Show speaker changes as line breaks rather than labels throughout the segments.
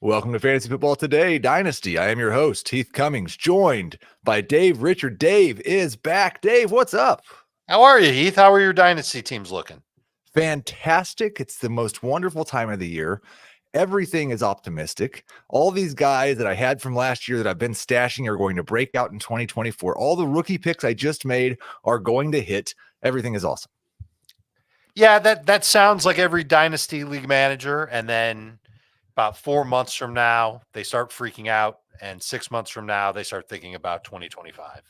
Welcome to Fantasy Football Today, Dynasty. I am your host, Heath Cummings, joined by Dave Richard. Dave is back. Dave, what's up?
How are you, Heath? How are your Dynasty teams looking?
Fantastic. It's the most wonderful time of the year. Everything is optimistic. All these guys that I had from last year that I've been stashing are going to break out in 2024. All the rookie picks I just made are going to hit. Everything is awesome.
Yeah, that sounds like every Dynasty League manager. And then about 4 months from now, they start freaking out. And 6 months from now, they start thinking about 2025.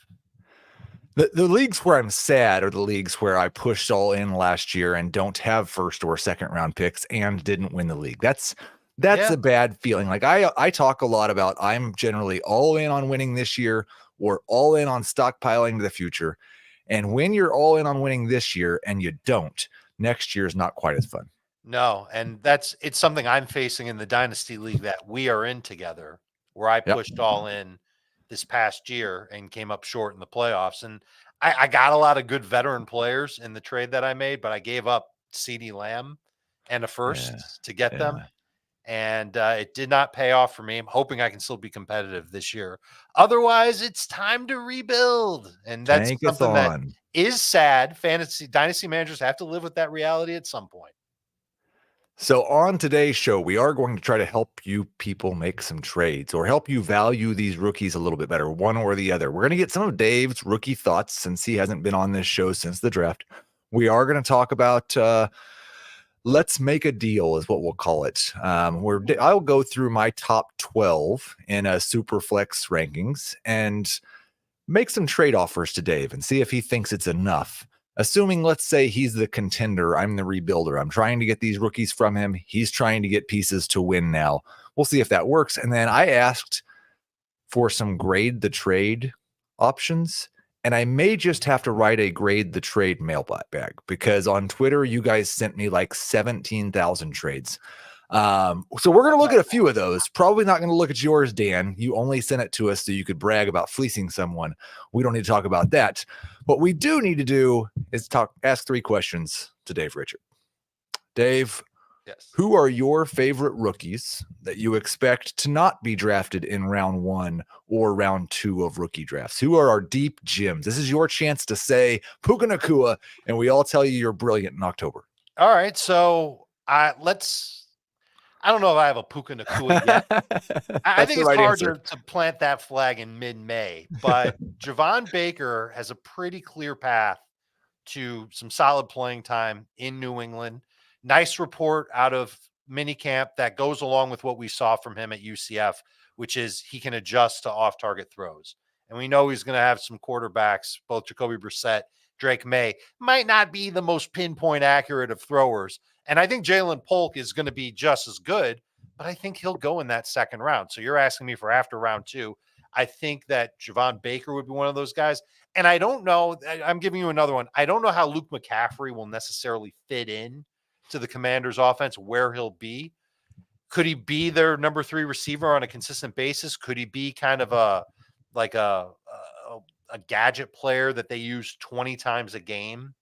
The leagues where I'm sad are the leagues where I pushed all in last year and don't have first or second round picks and didn't win the league. That's a bad feeling. Like I talk a lot about I'm generally all in on winning this year or all in on stockpiling to the future. And when you're all in on winning this year and you don't, next year is not quite as fun.
No, and it's something I'm facing in the Dynasty League that we are in together, where I pushed all in this past year and came up short in the playoffs. And I got a lot of good veteran players in the trade that I made, but I gave up CeeDee Lamb and a first to get them. And it did not pay off for me. I'm hoping I can still be competitive this year. Otherwise, it's time to rebuild. And that's something that is sad. Fantasy Dynasty managers have to live with that reality at some point.
So on today's show, we are going to try to help you people make some trades or help you value these rookies a little bit better, one or the other. We're going to get some of Dave's rookie thoughts since he hasn't been on this show since the draft. We are going to talk about let's make a deal is what we'll call it. I'll go through my top 12 in a super flex rankings and make some trade offers to Dave and see if he thinks it's enough. Assuming, let's say he's the contender, I'm the rebuilder. I'm trying to get these rookies from him. He's trying to get pieces to win now. We'll see if that works. And then I asked for some grade the trade options. And I may just have to write a grade the trade mailbag because on Twitter, you guys sent me like 17,000 trades. So we're going to look at a few of those. Probably not going to look at yours, Dan. You only sent it to us so you could brag about fleecing someone. We don't need to talk about that. What we do need to do is ask three questions to Dave Richard. Dave,
yes.
Who are your favorite rookies that you expect to not be drafted in round 1 or round 2 of rookie drafts? Who are our deep gems? This is your chance to say Puka Nacua, and we all tell you you're brilliant in October.
All right, so I don't know if I have a Puka Nacua yet. I think it's hard to plant that flag in mid-May, but Javon Baker has a pretty clear path to some solid playing time in New England. Nice report out of minicamp that goes along with what we saw from him at UCF, which is he can adjust to off-target throws. And we know he's going to have some quarterbacks, both Jacoby Brissett, Drake Maye, might not be the most pinpoint accurate of throwers. And I think Jalen Polk is going to be just as good, but I think he'll go in that second round. So you're asking me for after round 2. I think that Javon Baker would be one of those guys. And I don't know, I'm giving you another one. I don't know how Luke McCaffrey will necessarily fit in to the Commanders offense, where he'll be. Could he be their number 3 receiver on a consistent basis? Could he be kind of a gadget player that they use 20 times a game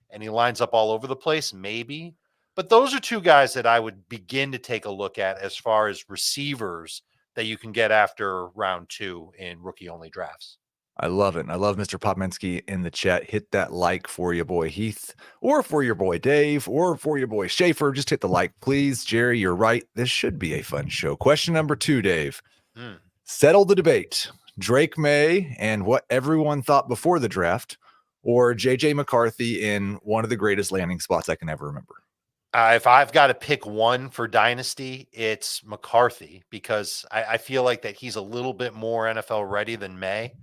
and he lines up all over the place? Maybe. But those are 2 guys that I would begin to take a look at as far as receivers that you can get after round 2 in rookie-only drafts.
I love it. And I love Mr. Popminski in the chat. Hit that like for your boy Heath, or for your boy Dave, or for your boy Schaefer. Just hit the like, please. Jerry, you're right. This should be a fun show. Question number 2, Dave. Settle the debate. Drake Maye and what everyone thought before the draft, or JJ McCarthy in one of the greatest landing spots I can ever remember?
If I've got to pick one for Dynasty, it's McCarthy, because I feel like that he's a little bit more NFL ready than Maye.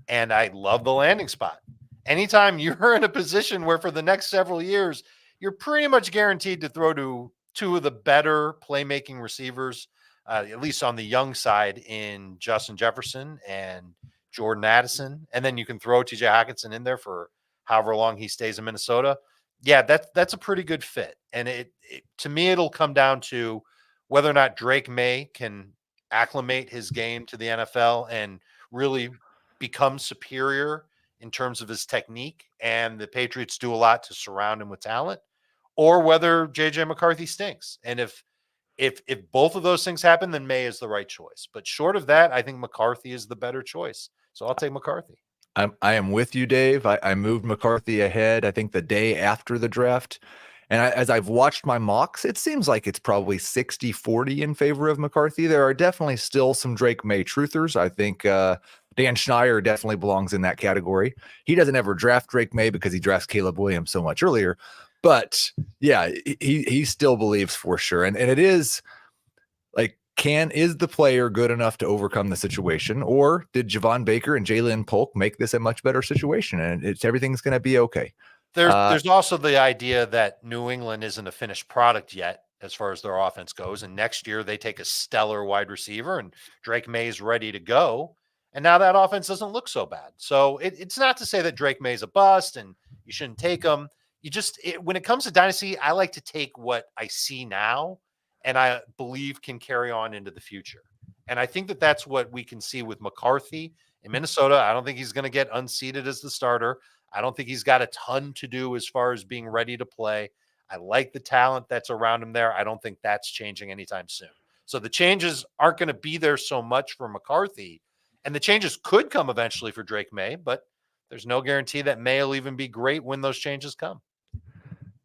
And I love the landing spot. Anytime you're in a position where for the next several years, you're pretty much guaranteed to throw to 2 of the better playmaking receivers, at least on the young side, in Justin Jefferson and Jordan Addison. And then you can throw TJ Hockenson in there for however long he stays in Minnesota. Yeah, that's a pretty good fit. And it to me, it'll come down to whether or not Drake Maye can acclimate his game to the NFL and really become superior in terms of his technique, and the Patriots do a lot to surround him with talent, or whether JJ McCarthy stinks. And if If both of those things happen, then Maye is the right choice. But short of that, I think McCarthy is the better choice. So I'll take McCarthy.
I am with you, Dave. I moved McCarthy ahead, I think the day after the draft. And as I've watched my mocks, it seems like it's probably 60-40 in favor of McCarthy. There are definitely still some Drake Maye truthers. I think Dan Schneier definitely belongs in that category. He doesn't ever draft Drake Maye because he drafts Caleb Williams so much earlier. But yeah, he still believes for sure. And it is like, is the player good enough to overcome the situation, or did Javon Baker and Jalen Polk make this a much better situation and everything's going to be okay?
There's also the idea that New England isn't a finished product yet as far as their offense goes, and next year they take a stellar wide receiver and Drake Maye's ready to go, and now that offense doesn't look so bad. So it's not to say that Drake Maye's a bust and you shouldn't take him. You just when it comes to Dynasty, I like to take what I see now and I believe can carry on into the future. And I think that that's what we can see with McCarthy in Minnesota. I don't think he's going to get unseated as the starter. I don't think he's got a ton to do as far as being ready to play. I like the talent that's around him there. I don't think that's changing anytime soon. So the changes aren't going to be there so much for McCarthy. And the changes could come eventually for Drake Maye, but there's no guarantee that Maye will even be great when those changes come.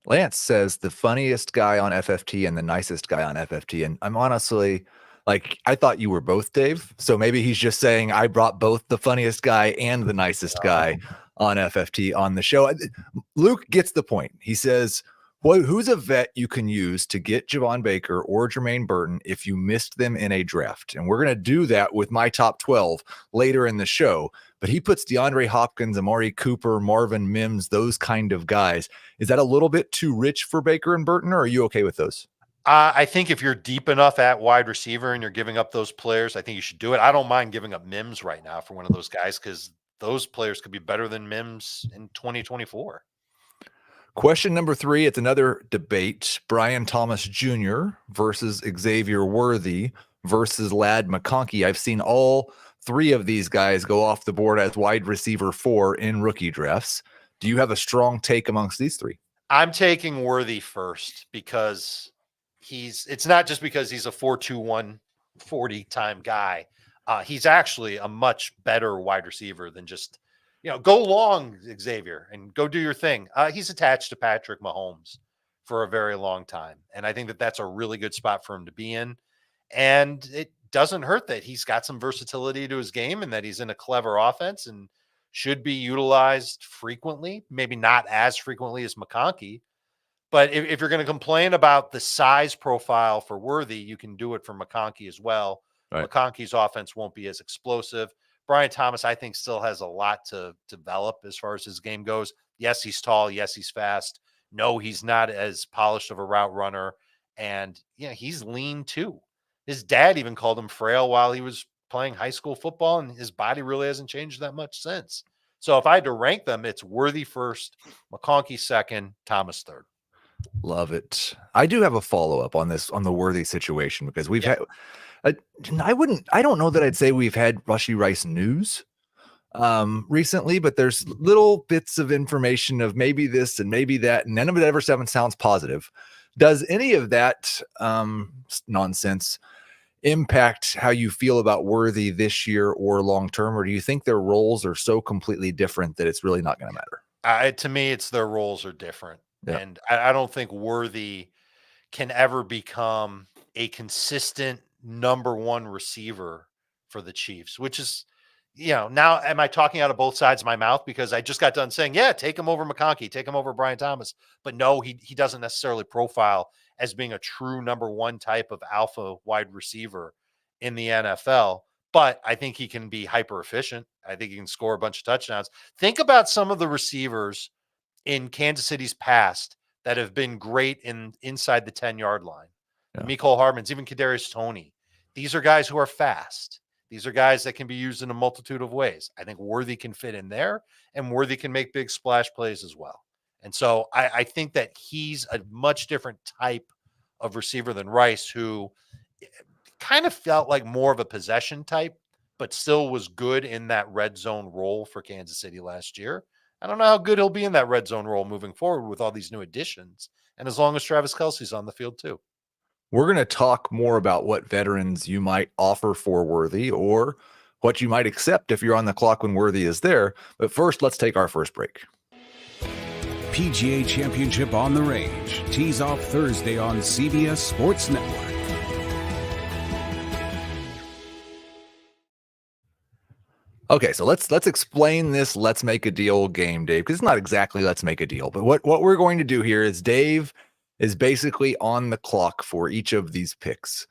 Lance says the funniest guy on FFT and the nicest guy on FFT. And I'm honestly like, I thought you were both, Dave. So maybe he's just saying I brought both the funniest guy and the nicest guy on FFT on the show. Luke gets the point. He says, well, who's a vet you can use to get Javon Baker or Jermaine Burton if you missed them in a draft? And we're going to do that with my top 12 later in the show. But he puts DeAndre Hopkins, Amari Cooper, Marvin Mims, those kind of guys. Is that a little bit too rich for Baker and Burton, or are you okay with those?
I think if you're deep enough at wide receiver and you're giving up those players, I think you should do it. I don't mind giving up Mims right now for one of those guys because those players could be better than Mims in 2024.
Question number 3, it's another debate. Brian Thomas Jr. versus Xavier Worthy versus Lad McConkey. I've seen all 3 of these guys go off the board as wide receiver 4 in rookie drafts. Do you have a strong take amongst these 3?
I'm taking Worthy first because it's not just because he's a 4.21 40 time guy. He's actually a much better wide receiver than just, go long, Xavier, and go do your thing. He's attached to Patrick Mahomes for a very long time. And I think that that's a really good spot for him to be in. And it doesn't hurt that he's got some versatility to his game and that he's in a clever offense and should be utilized frequently, maybe not as frequently as McConkey. But if you're going to complain about the size profile for Worthy, you can do it for McConkey as well. Right. McConkey's offense won't be as explosive. Brian Thomas, I think, still has a lot to develop as far as his game goes. Yes, he's tall. Yes, he's fast. No, he's not as polished of a route runner. And, he's lean too. His dad even called him frail while he was playing high school football, and his body really hasn't changed that much since. So if I had to rank them, it's Worthy first, McConkey second, Thomas third.
Love it. I do have a follow-up on the Worthy situation because we've had, I don't know that I'd say we've had Rashee Rice news recently, but there's little bits of information of maybe this and maybe that, and none of it ever sounds positive. Does any of that nonsense impact how you feel about Worthy this year or long-term, or do you think their roles are so completely different that it's really not going to matter?
To me, it's their roles are different. Yeah. And I don't think Worthy can ever become a consistent number 1 receiver for the Chiefs, which is, now am I talking out of both sides of my mouth? Because I just got done saying, take him over McConkey, take him over Brian Thomas. But no, he doesn't necessarily profile as being a true number 1 type of alpha wide receiver in the NFL. But I think he can be hyper efficient. I think he can score a bunch of touchdowns. Think about some of the receivers in Kansas City's past that have been great inside the 10-yard line. Yeah. Mecole Hardman's, even Kadarius Toney. These are guys who are fast. These are guys that can be used in a multitude of ways. I think Worthy can fit in there, and Worthy can make big splash plays as well. And so I think that he's a much different type of receiver than Rice, who kind of felt like more of a possession type, but still was good in that red zone role for Kansas City last year. I don't know how good he'll be in that red zone role moving forward with all these new additions. And as long as Travis Kelce's on the field too.
We're going to talk more about what veterans you might offer for Worthy or what you might accept if you're on the clock when Worthy is there. But first, let's take our first break.
PGA Championship on the Range tees off Thursday on CBS Sports Network.
Okay, so let's explain this let's make a deal game, Dave, because it's not exactly let's make a deal. But what we're going to do here is Dave is basically on the clock for each of these picks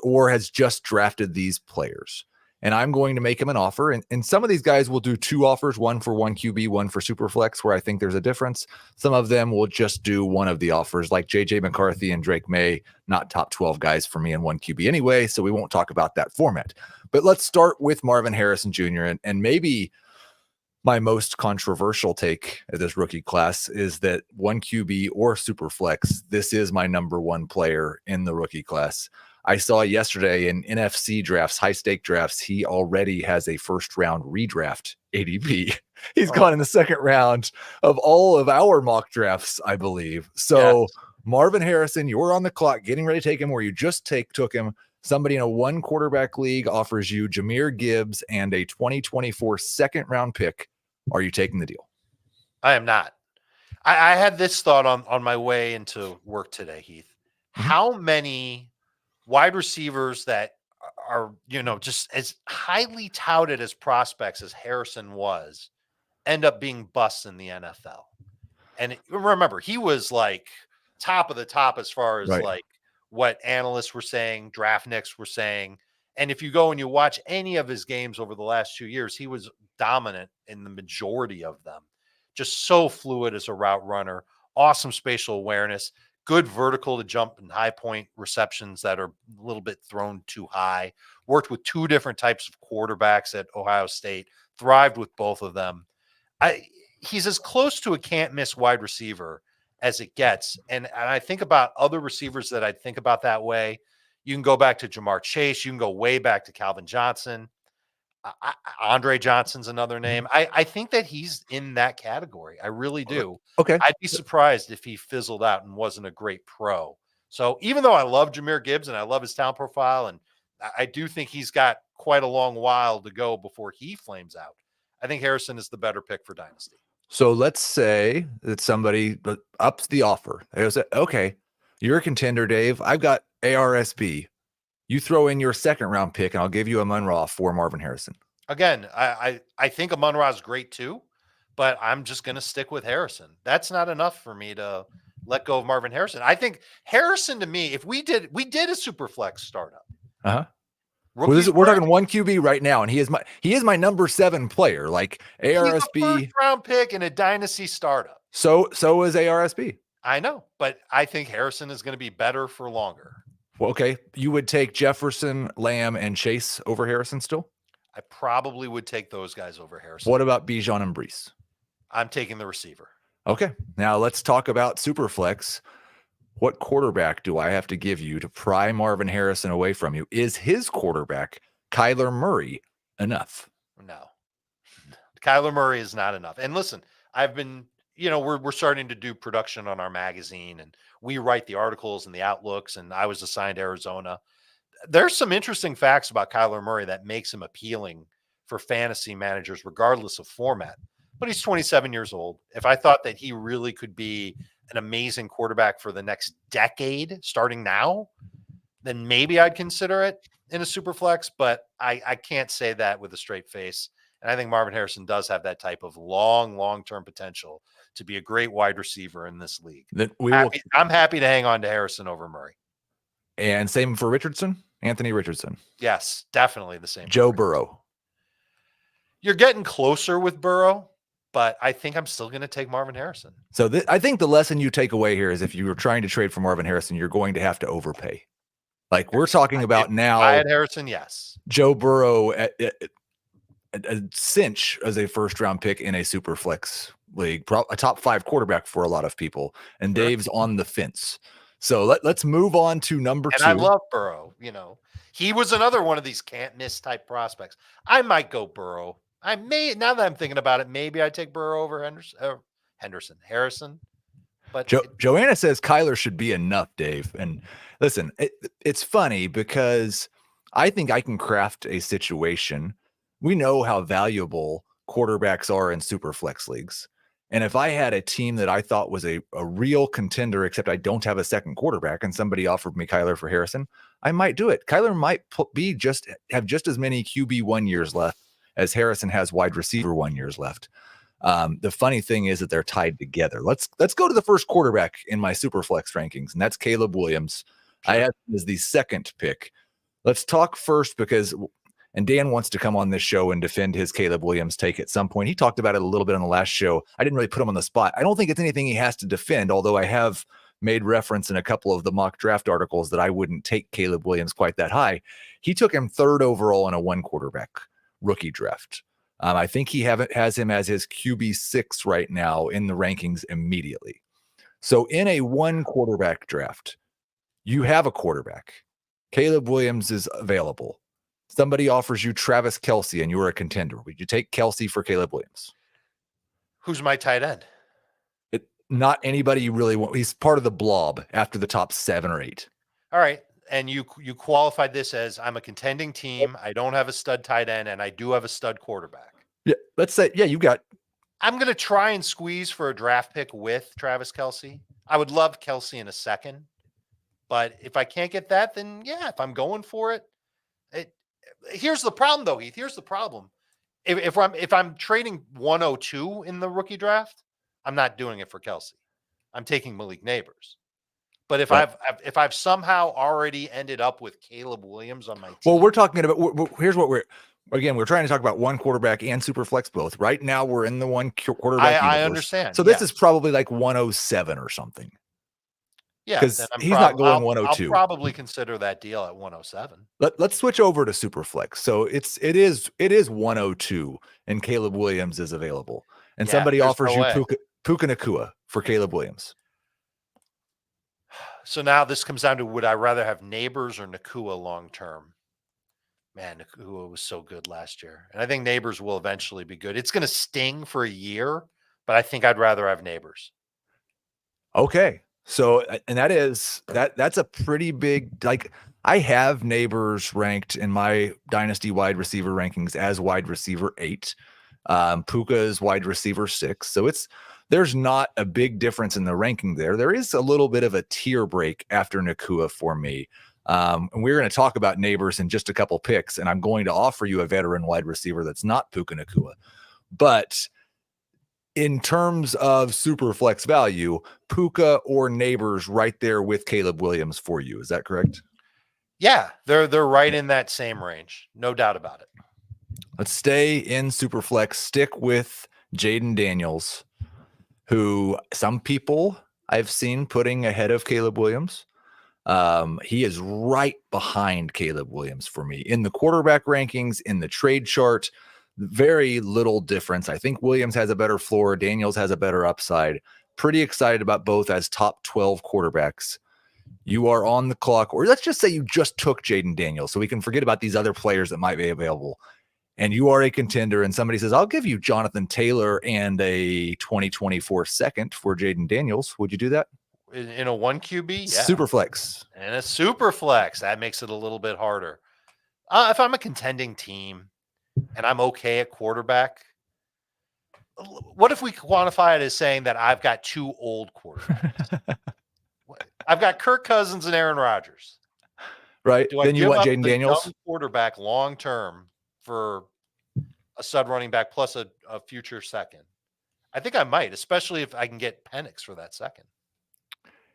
or has just drafted these players. And I'm going to make him an offer. And some of these guys will do two offers, one for one QB, one for Superflex, where I think there's a difference. Some of them will just do one of the offers, like JJ McCarthy and Drake Maye, not top 12 guys for me in one QB anyway. So we won't talk about that format. But let's start with Marvin Harrison Jr. And maybe my most controversial take of this rookie class is that one QB or Superflex, this is my number one player in the rookie class. I saw yesterday in NFC drafts, high stake drafts, he already has a first round redraft ADP. He's gone in the second round of all of our mock drafts, I believe. So yes. Marvin Harrison, you're on the clock, getting ready to take him where you just took him. Somebody in a one quarterback league offers you Jahmyr Gibbs and a 2024 second round pick. Are you taking the deal?
I am not. I had this thought on my way into work today, Heath. Mm-hmm. How many wide receivers that are, just as highly touted as prospects as Harrison was, end up being busts in the NFL? And remember, he was like top of the top as far as like what analysts were saying, draftniks were saying. And if you go and you watch any of his games over the last 2 years, he was dominant in the majority of them. Just so fluid as a route runner, awesome spatial awareness, good vertical to jump and high point receptions that are a little bit thrown too high. Worked with two different types of quarterbacks at Ohio State, thrived with both of them. He's as close to a can't miss wide receiver as it gets. And I think about other receivers that I think about that way. You can go back to Jamar Chase. You can go way back to Calvin Johnson. Andre Johnson's another name. I think that he's in that category. I really do.
Okay.
I'd be surprised if he fizzled out and wasn't a great pro. So even though I love Jahmyr Gibbs and I love his talent profile, and I do think he's got quite a long while to go before he flames out, I think Harrison is the better pick for Dynasty.
So let's say that somebody ups the offer. They say, okay, you're a contender, Dave. I've got ARSB. You throw in your second round pick, and I'll give you a Munro for Marvin Harrison.
Again, I think a Munro is great too, but I'm just going to stick with Harrison. That's not enough for me to let go of Marvin Harrison. I think Harrison, to me, if we did a super flex startup.
Well, we're talking one QB right now, and he is my number 7 player. Like ARSB,
he's a first round pick in a dynasty startup.
So is ARSB.
I know, but I think Harrison is going to be better for longer.
Well, okay, you would take Jefferson, Lamb, and Chase over Harrison still?
I probably would take those guys over Harrison.
What about Bijan and Brees?
I'm taking the receiver.
Okay, now let's talk about Superflex. What quarterback do I have to give you to pry Marvin Harrison away from you? Is his quarterback, Kyler Murray, enough?
No. Kyler Murray is not enough. And listen, I've been, we're starting to do production on our magazine, and we write the articles and the outlooks, and I was assigned Arizona. There's some interesting facts about Kyler Murray that makes him appealing for fantasy managers, regardless of format. But he's 27 years old. If I thought that he really could be an amazing quarterback for the next decade, starting now, then maybe I'd consider it in a super flex, but I can't say that with a straight face. And I think Marvin Harrison does have that type of long-term potential to be a great wide receiver in this league. I'm happy to hang on to Harrison over Murray.
And same for Richardson, Anthony Richardson.
Yes, definitely the same.
Joe Burrow.
You're getting closer with Burrow, but I think I'm still going to take Marvin Harrison.
So I think the lesson you take away here is if you were trying to trade for Marvin Harrison, you're going to have to overpay. Like we're talking about now.
I had Harrison, yes.
Joe Burrow at a cinch as a first round pick in a super flex league, a top 5 quarterback for a lot of people. And Dave's on the fence. So let's move on to number 2.
And I love Burrow. He was another one of these can't miss type prospects. I might go Burrow. Now that I'm thinking about it, maybe I take Burrow over Harrison. But
Joanna says Kyler should be enough, Dave. And listen, it's funny because I think I can craft a situation. We know how valuable quarterbacks are in super flex leagues. And if I had a team that I thought was a real contender, except I don't have a second quarterback, and somebody offered me Kyler for Harrison, I might do it. Kyler might have just as many QB 1 years left as Harrison has wide receiver 1 years left. The funny thing is that they're tied together. Let's go to the first quarterback in my super flex rankings, and that's Caleb Williams. Sure. I have him as the second pick. Let's talk first and Dan wants to come on this show and defend his Caleb Williams take at some point. He talked about it a little bit on the last show. I didn't really put him on the spot. I don't think it's anything he has to defend, although I have made reference in a couple of the mock draft articles that I wouldn't take Caleb Williams quite that high. He took him third overall in a one quarterback rookie draft. I think he has him as his QB6 right now in the rankings immediately. So in a one quarterback draft, you have a quarterback. Caleb Williams is available. Somebody offers you Travis Kelce and you're a contender. Would you take Kelce for Caleb Williams?
Who's my tight end?
Not anybody you really want. He's part of the blob after the top 7 or 8.
All right. And you qualified this as I'm a contending team. I don't have a stud tight end, and I do have a stud quarterback.
Yeah, let's say, you got.
I'm going to try and squeeze for a draft pick with Travis Kelce. I would love Kelce in a second, but if I can't get that, then yeah, if I'm going for it, here's the problem though, Heath. Here's the problem. If I'm trading 102 in the rookie draft, I'm not doing it for Kelce. I'm taking Malik Nabers. But if I've somehow already ended up with Caleb Williams on my team.
Well, we're talking about, here's what we're trying to talk about one quarterback and super flex both. Right now we're in the one quarterback.
I understand.
So this is probably like 107 or something.
Yeah,
because he's not going 102.
I'll probably consider that deal at 107.
Let's switch over to super flex. So it is 102 and Caleb Williams is available. And somebody offers you Puka Nacua for Caleb Williams.
So now this comes down to, would I rather have Nabers or Nacua long term? Man, Nacua was so good last year. And I think Nabers will eventually be good. It's going to sting for a year, but I think I'd rather have Nabers.
Okay. So, and that's a pretty big, like, I have Nabers ranked in my Dynasty wide receiver rankings as wide receiver 8. Puka is wide receiver 6. So there's not a big difference in the ranking there. There is a little bit of a tier break after Nacua for me. And we're going to talk about Nabers in just a couple picks, and I'm going to offer you a veteran wide receiver that's not Puka Nacua. But in terms of super flex value, Puka or Nabers right there with Caleb Williams for you. Is that correct?
Yeah, they're right in that same range. No doubt about it.
Let's stay in super flex. Stick with Jayden Daniels, who some people I've seen putting ahead of Caleb Williams. He is right behind Caleb Williams for me in the quarterback rankings, in the trade chart. Very little difference. I think Williams has a better floor. Daniels has a better upside. Pretty excited about both as top 12 quarterbacks. You are on the clock, or let's just say you just took Jayden Daniels, so we can forget about these other players that might be available. And you are a contender, and somebody says, I'll give you Jonathan Taylor and a 2024 second for Jayden Daniels. Would you do that?
In a 1 QB? Yeah.
Super flex.
And a super flex. That makes it a little bit harder. If I'm a contending team and I'm okay at quarterback, what if we quantify it as saying that I've got 2 old quarterbacks? I've got Kirk Cousins and Aaron Rodgers.
Right. Then you want Jayden Daniels?
Quarterback long term for a stud running back plus a future second. I think I might, especially if I can get Penix for that second.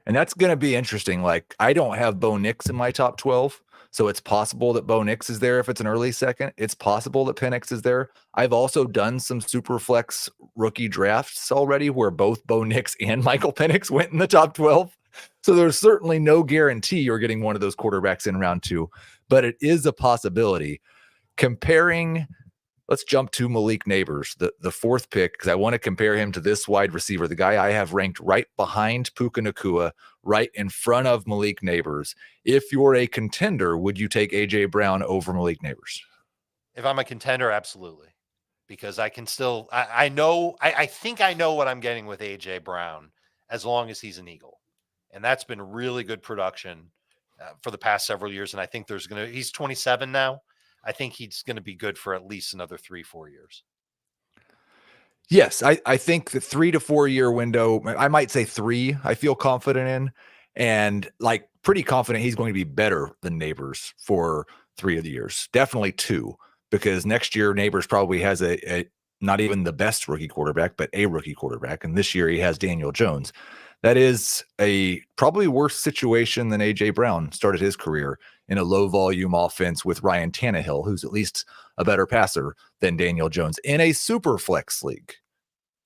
And that's going to be interesting. Like, I don't have Bo Nix in my top 12, so it's possible that Bo Nix is there if it's an early second. It's possible that Penix is there. I've also done some super flex rookie drafts already where both Bo Nix and Michael Penix went in the top 12. So there's certainly no guarantee you're getting one of those quarterbacks in round 2, but it is a possibility. Comparing, let's jump to Malik Nabers, the 4th pick, because I want to compare him to this wide receiver, the guy I have ranked right behind Puka Nacua, right in front of Malik Nabers. If you're a contender, would you take A.J. Brown over Malik Nabers?
If I'm a contender, absolutely. Because I can still, I think I know what I'm getting with A.J. Brown. as long as he's an Eagle. And that's been really good production for the past several years. And I think he's 27 now. I think he's going to be good for at least another 3-4 years.
Yes, I think the 3 to 4 year window, I might say 3, I feel confident in, and like pretty confident he's going to be better than Nabers for 3 of the years. Definitely 2, because next year Nabers probably has a not even the best rookie quarterback, but a rookie quarterback. And this year he has Daniel Jones. That is a probably worse situation than A.J. Brown started his career in a low volume offense with Ryan Tannehill, who's at least a better passer than Daniel Jones in a super flex league.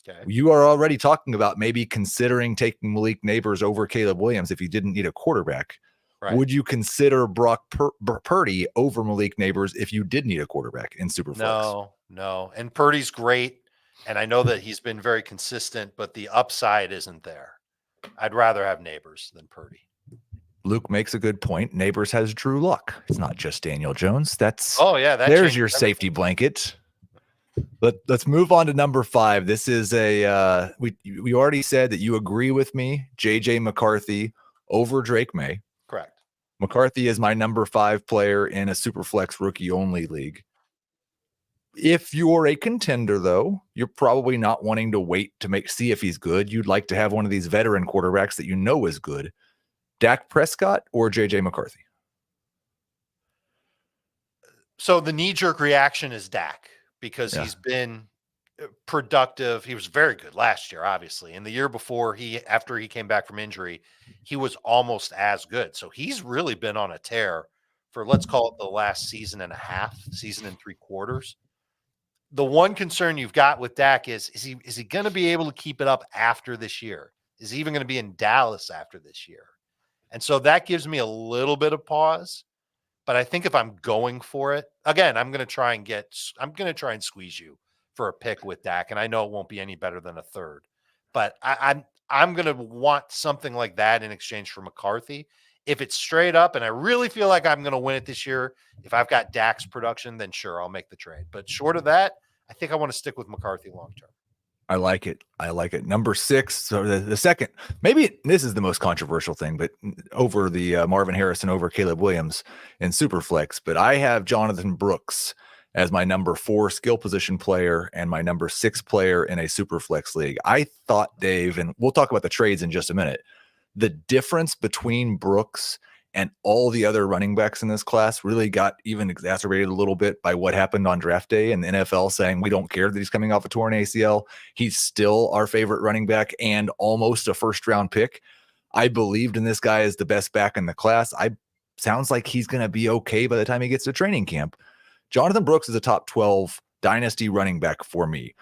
Okay. You are already talking about maybe considering taking Malik Nabers over Caleb Williams if you didn't need a quarterback. Right. Would you consider Brock Purdy over Malik Nabers if you did need a quarterback in super flex?
No. And Purdy's great. And I know that he's been very consistent, but the upside isn't there. I'd rather have Nabers than Purdy.
Luke makes a good point. Nabers has Drew Luck. It's not just Daniel Jones. There's your safety blanket. Let's move on to number 5. This is we already said that you agree with me, JJ McCarthy over Drake Maye.
Correct.
McCarthy is my number 5 player in a Superflex rookie only league. If you're a contender, though, you're probably not wanting to wait to see if he's good. You'd like to have one of these veteran quarterbacks that you know is good. Dak Prescott or JJ McCarthy?
So the knee-jerk reaction is Dak, because he's been productive. He was very good last year, obviously. And the year before, after he came back from injury, he was almost as good. So he's really been on a tear for, let's call it, the last season and 3 quarters. The one concern you've got with Dak is he going to be able to keep it up after this year? Is he even going to be in Dallas after this year? And so that gives me a little bit of pause. But I think if I'm going for it, again, I'm going to try and squeeze you for a pick with Dak. And I know it won't be any better than a third, but I'm going to want something like that in exchange for McCarthy. If it's straight up and I really feel like I'm going to win it this year, if I've got Dak's production, then sure, I'll make the trade. But short of that, I think I want to stick with McCarthy long-term.
I like it. Number 6. So the second, maybe this is the most controversial thing, but over the Marvin Harrison over Caleb Williams in Superflex. But I have Jonathon Brooks as my number 4 skill position player and my number 6 player in a Superflex league. I thought, Dave, and we'll talk about the trades in just a minute, the difference between Brooks and all the other running backs in this class really got even exacerbated a little bit by what happened on draft day and the NFL saying, we don't care that he's coming off a torn ACL. He's still our favorite running back and almost a first-round pick. I believed in this guy as the best back in the class. Sounds like he's going to be okay by the time he gets to training camp. Jonathon Brooks is a top 12 dynasty running back for me.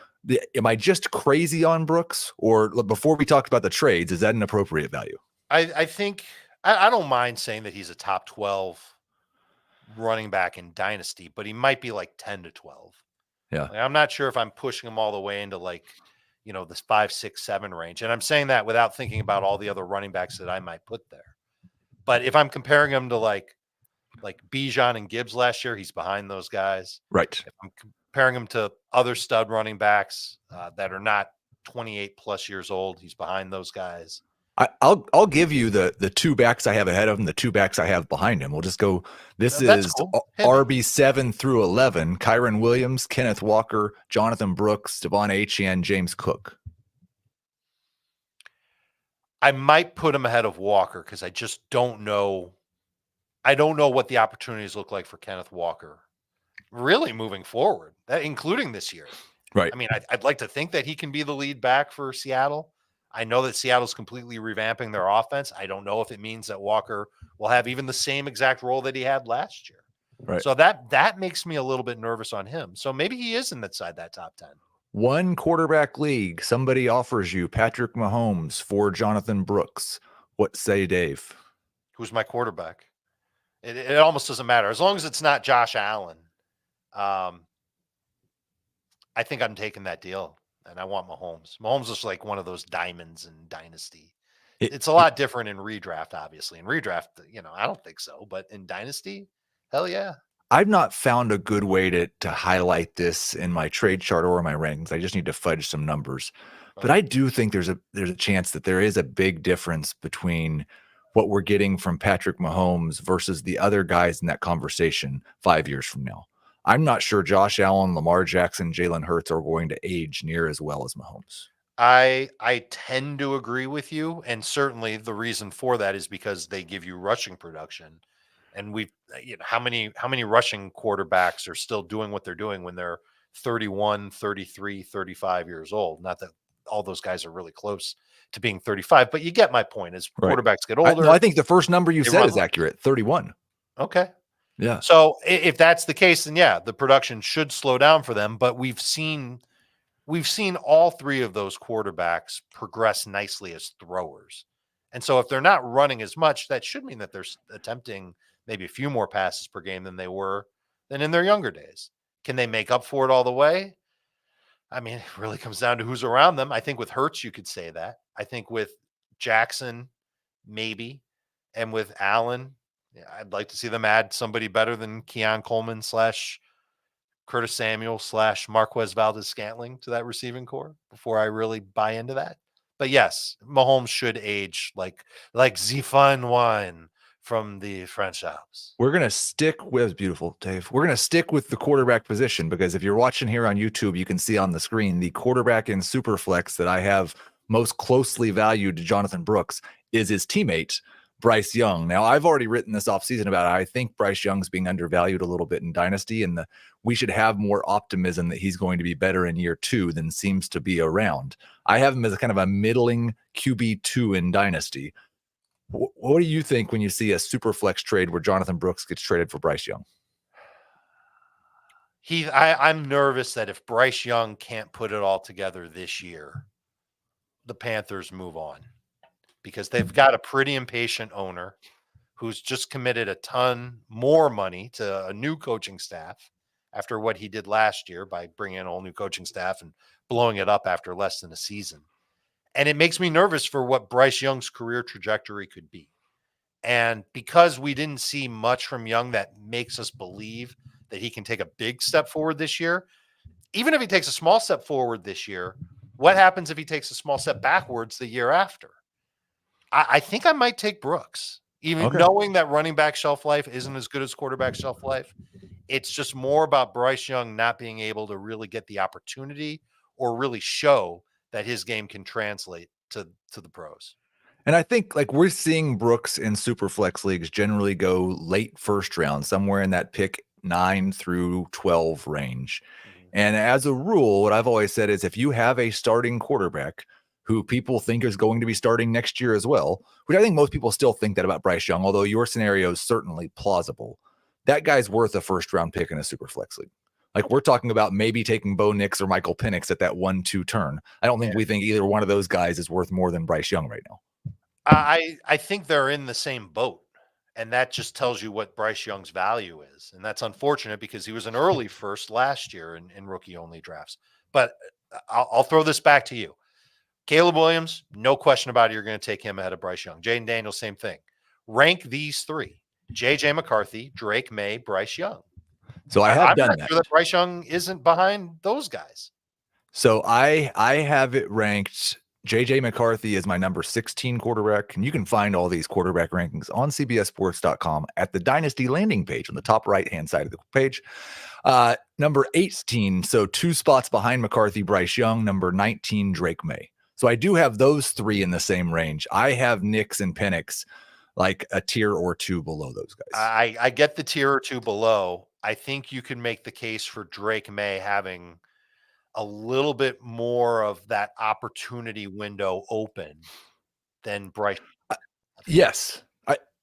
Am I just crazy on Brooks? Or before we talked about the trades, is that an appropriate value?
I think I don't mind saying that he's a top 12 running back in Dynasty, but he might be like 10 to 12.
Yeah.
Like, I'm not sure if I'm pushing him all the way into this 5, 6, 7 range. And I'm saying that without thinking about all the other running backs that I might put there. But if I'm comparing him to like Bijan and Gibbs last year, he's behind those guys.
Right.
If I'm comparing him to other stud running backs that are not 28 plus years old, he's behind those guys.
I'll give you the 2 backs I have ahead of him, the 2 backs I have behind him. We'll just go. This is cool. RB 7 through 11: Kyron Williams, Kenneth Walker, Jonathon Brooks, Devon Achane, James Cook.
I might put him ahead of Walker because I just don't know. I don't know what the opportunities look like for Kenneth Walker, really moving forward, including this year.
Right.
I mean, I'd like to think that he can be the lead back for Seattle. I know that Seattle's completely revamping their offense. I don't know if it means that Walker will have even the same exact role that he had last year.
Right.
So that makes me a little bit nervous on him. So maybe he is inside that top 10.
1 quarterback league. Somebody offers you Patrick Mahomes for Jonathon Brooks. What say, Dave?
Who's my quarterback? It almost doesn't matter. As long as it's not Josh Allen. I think I'm taking that deal. And I want Mahomes. Mahomes is like one of those diamonds in Dynasty. It's a lot different in redraft, obviously. In redraft, I don't think so. But in Dynasty, hell yeah.
I've not found a good way to highlight this in my trade chart or my rankings. I just need to fudge some numbers. But I do think there's a chance that there is a big difference between what we're getting from Patrick Mahomes versus the other guys in that conversation 5 years from now. I'm not sure Josh Allen, Lamar Jackson, Jalen Hurts are going to age near as well as Mahomes.
I tend to agree with you, and certainly the reason for that is because they give you rushing production. And how many rushing quarterbacks are still doing what they're doing when they're 31, 33, 35 years old? Not that all those guys are really close to being 35, but you get my point. As quarterbacks get older,
I think the first number you said is accurate, 31.
Okay.
Yeah.
So if that's the case, then yeah, the production should slow down for them. But we've seen all three of those quarterbacks progress nicely as throwers. And so if they're not running as much, that should mean that they're attempting maybe a few more passes per game than they were than in their younger days. Can they make up for it all the way? I mean, it really comes down to who's around them. I think with Hurts, you could say that. I think with Jackson, maybe. And with Allen, I'd like to see them add somebody better than Keon Coleman / Curtis Samuel / Marquez Valdez-Scantling to that receiving core before I really buy into that. But yes, Mahomes should age like the fine wine from the French Alps.
We're going to stick with, beautiful, Dave. We're going to stick with the quarterback position because if you're watching here on YouTube, you can see on the screen the quarterback in Superflex that I have most closely valued to Jonathon Brooks is his teammate, Bryce Young. Now, I've already written this offseason about it. I think Bryce Young's being undervalued a little bit in Dynasty, and we should have more optimism that he's going to be better in year 2 than seems to be around. I have him as a kind of a middling QB2 in Dynasty. What do you think when you see a super flex trade where Jonathon Brooks gets traded for Bryce Young?
I'm nervous that if Bryce Young can't put it all together this year, the Panthers move on because they've got a pretty impatient owner who's just committed a ton more money to a new coaching staff after what he did last year by bringing in a whole new coaching staff and blowing it up after less than a season. And it makes me nervous for what Bryce Young's career trajectory could be. And because we didn't see much from Young that makes us believe that he can take a big step forward this year, even if he takes a small step forward this year, what happens if he takes a small step backwards the year after? I think I might take Brooks, even knowing that running back shelf life isn't as good as quarterback shelf life. It's just more about Bryce Young not being able to really get the opportunity or really show that his game can translate to the pros.
And I think like we're seeing Brooks in super flex leagues generally go late first round, somewhere in that pick 9 through 12 range. And as a rule, what I've always said is if you have a starting quarterback who people think is going to be starting next year as well, which I think most people still think that about Bryce Young, although your scenario is certainly plausible, that guy's worth a first round pick in a super flex league. Like we're talking about maybe taking Bo Nix or Michael Penix at that 1-2 turn. I don't think we think either one of those guys is worth more than Bryce Young right now.
I think they're in the same boat, and that just tells you what Bryce Young's value is. And that's unfortunate because he was an early first last year in rookie-only drafts. But I'll throw this back to you. Caleb Williams, no question about it, you're going to take him ahead of Bryce Young. Jayden Daniels, same thing. Rank these three: J.J. McCarthy, Drake Maye, Bryce Young.
So I'm
not sure that Bryce Young isn't behind those guys.
So I have it ranked. J.J. McCarthy is my number 16 quarterback, and you can find all these quarterback rankings on CBSSports.com at the Dynasty landing page on the top right-hand side of the page. Number 18, so 2 spots behind McCarthy, Bryce Young. Number 19, Drake Maye. So I do have those 3 in the same range. I have Nix and Penix like a tier or 2 below those guys.
I get the tier or 2 below. I think you can make the case for Drake Maye having a little bit more of that opportunity window open than Bryce.
Yes.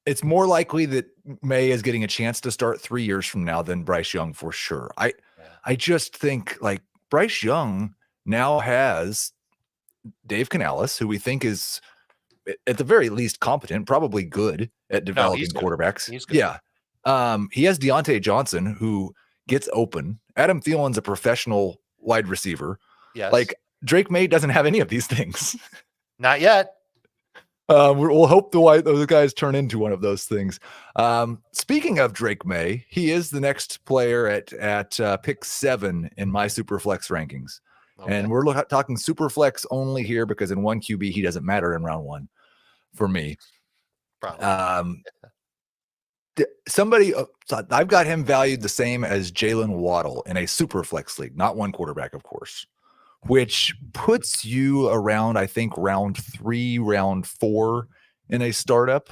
It's more likely that Maye is getting a chance to start 3 years from now than Bryce Young for sure. I just think like Bryce Young now has Dave Canales, who we think is at the very least competent, probably good at developing quarterbacks.
He's good.
Yeah. He has Deontay Johnson, who gets open. Adam Thielen's a professional wide receiver.
Yes.
Like Drake Maye doesn't have any of these things.
Not yet.
We'll hope those guys turn into one of those things. Speaking of Drake Maye, he is the next player at pick 7 in my Superflex rankings. Okay. And we're talking super flex only here because in one QB, he doesn't matter in round one for me.
Probably.
I've got him valued the same as Jaylen Waddle in a super flex league, not one quarterback, of course, which puts you around, I think, round 3, round 4 in a startup.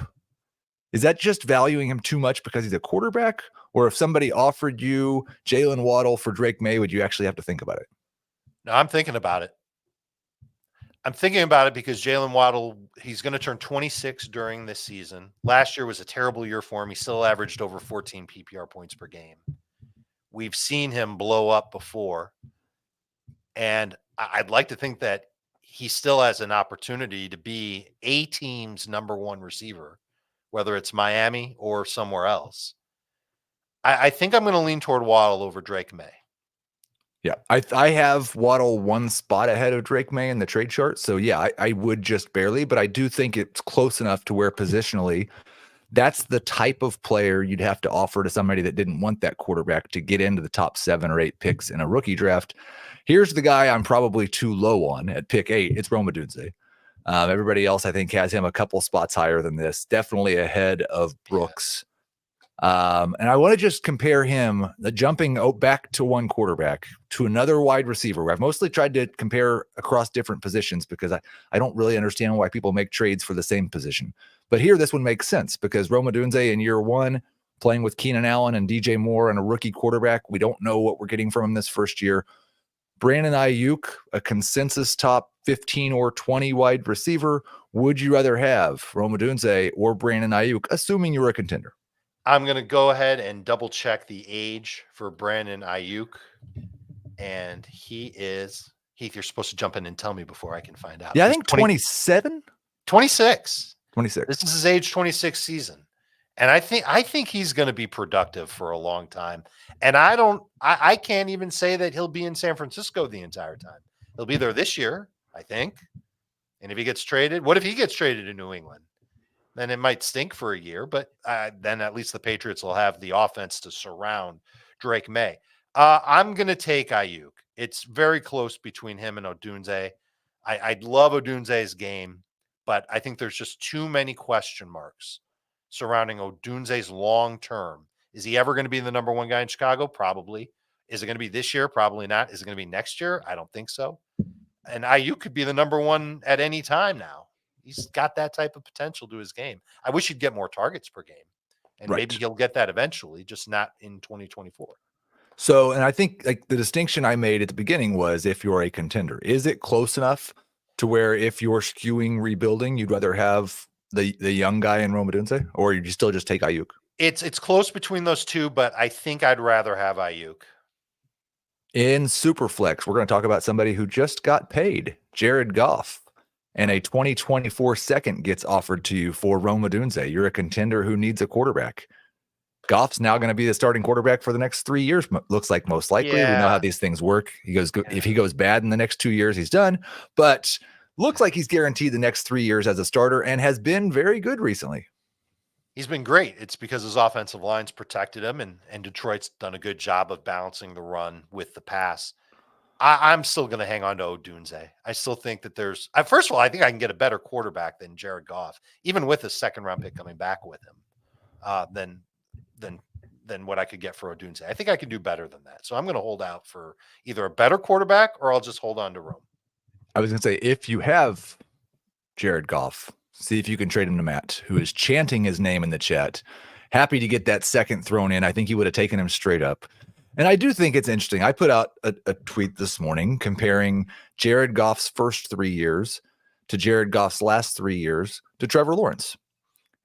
Is that just valuing him too much because he's a quarterback? Or if somebody offered you Jaylen Waddle for Drake Maye, would you actually have to think about it?
No, I'm thinking about it. I'm thinking about it because Jaylen Waddle, he's going to turn 26 during this season. Last year was a terrible year for him. He still averaged over 14 PPR points per game. We've seen him blow up before. And I'd like to think that he still has an opportunity to be a team's number 1 receiver, whether it's Miami or somewhere else. I think I'm going to lean toward Waddle over Drake Maye.
Yeah, I have Waddle 1 spot ahead of Drake Maye in the trade chart. So, yeah, I would just barely, but I do think it's close enough to where positionally that's the type of player you'd have to offer to somebody that didn't want that quarterback to get into the top 7 or 8 picks in a rookie draft. Here's the guy I'm probably too low on at pick 8. It's Odunze. Everybody else, I think, has him a couple spots higher than this, definitely ahead of Brooks. And I want to just compare him, the jumping back to one quarterback to another wide receiver. I've mostly tried to compare across different positions because I don't really understand why people make trades for the same position. But here, this one makes sense because Odunze in year 1, playing with Keenan Allen and DJ Moore and a rookie quarterback, we don't know what we're getting from him this first year. Brandon Ayuk, a consensus top 15 or 20 wide receiver. Would you rather have Odunze or Brandon Ayuk, assuming you're a contender?
I'm going to go ahead and double check the age for Brandon Ayuk. And he is, Heath, you're supposed to jump in and tell me before I can find out.
Yeah, I think 27?
26.
26.
This is his age 26 season. And I think he's going to be productive for a long time. And I can't even say that he'll be in San Francisco the entire time. He'll be there this year, I think. And if he gets traded, what if he gets traded to New England? Then it might stink for a year, but then at least the Patriots will have the offense to surround Drake Maye. I'm going to take Ayuk. It's very close between him and Odunze. I love Odunze's game, but I think there's just too many question marks surrounding Odunze's long term. Is he ever going to be the number 1 guy in Chicago? Probably. Is it going to be this year? Probably not. Is it going to be next year? I don't think so. And Ayuk could be the number 1 at any time now. He's got that type of potential to his game. I wish he'd get more targets per game. And maybe he'll get that eventually, just not in 2024.
So, and I think like the distinction I made at the beginning was if you're a contender, is it close enough to where if you're skewing rebuilding, you'd rather have the young guy in Odunze, or you still just take Ayuk?
It's close between those two, but I think I'd rather have Ayuk.
In Superflex, we're going to talk about somebody who just got paid, Jared Goff. And a 2024 second gets offered to you for Odunze. You're a contender who needs a quarterback. Goff's now going to be the starting quarterback for the next 3 years. Looks like most likely. Yeah. We know how these things work. If he goes bad in the next 2 years, he's done. But looks like he's guaranteed the next 3 years as a starter and has been very good recently.
He's been great. It's because his offensive line's protected him, and Detroit's done a good job of balancing the run with the pass. I'm still going to hang on to Odunze. I still think that there's first of all, I think I can get a better quarterback than Jared Goff, even with a 2nd-round pick coming back with him, than what I could get for Odunze. I think I can do better than that. So I'm going to hold out for either a better quarterback or I'll just hold on to Rome.
I was going to say, if you have Jared Goff, see if you can trade him to Matt, who is chanting his name in the chat. Happy to get that second thrown in. I think he would have taken him straight up. And I do think it's interesting. I put out a tweet this morning comparing Jared Goff's first 3 years to Jared Goff's last 3 years to Trevor Lawrence.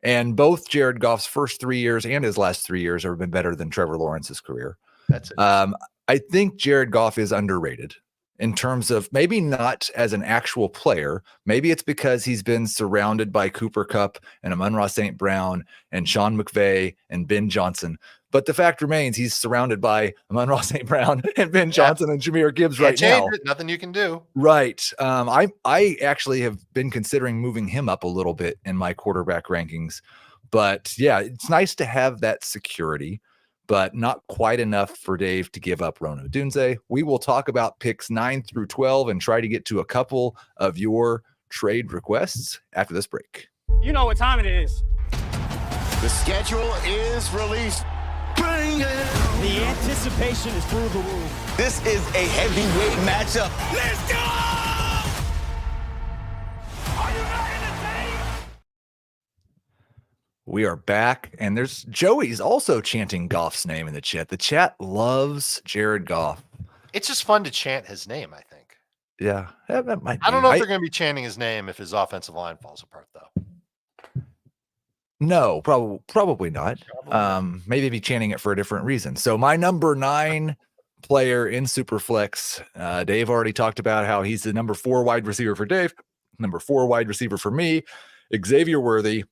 And both Jared Goff's first 3 years and his last 3 years have been better than Trevor Lawrence's career.
That's it.
I think Jared Goff is underrated in terms of maybe not as an actual player. Maybe it's because he's been surrounded by Cooper Kupp and Amon-Ra St. Brown and Sean McVay and Ben Johnson. But the fact remains he's surrounded by Amon-Ra St. Brown and Ben Johnson and Jahmyr Gibbs right now.
Nothing you can do.
Right. I actually have been considering moving him up a little bit in my quarterback rankings. But yeah, it's nice to have that security. but not quite enough for Dave to give up Odunze. We will talk about picks 9 through 12 and try to get to a couple of your trade requests after this break.
You know what time it is.
The schedule is released. Bring it!
The anticipation is through the roof.
This is a heavyweight matchup.
Let's go! Are you ready to take?
We are back, and there's Joey's also chanting Goff's name in the chat. The chat loves Jared Goff.
It's just fun to chant his name, I think.
Yeah, that might be.
I don't know if they're going to be chanting his name if his offensive line falls apart, though.
No, probably not. Maybe be chanting it for a different reason. So my number 9 player in Superflex, Dave already talked about how he's the number 4 wide receiver for Dave, number 4 wide receiver for me, Xavier Worthy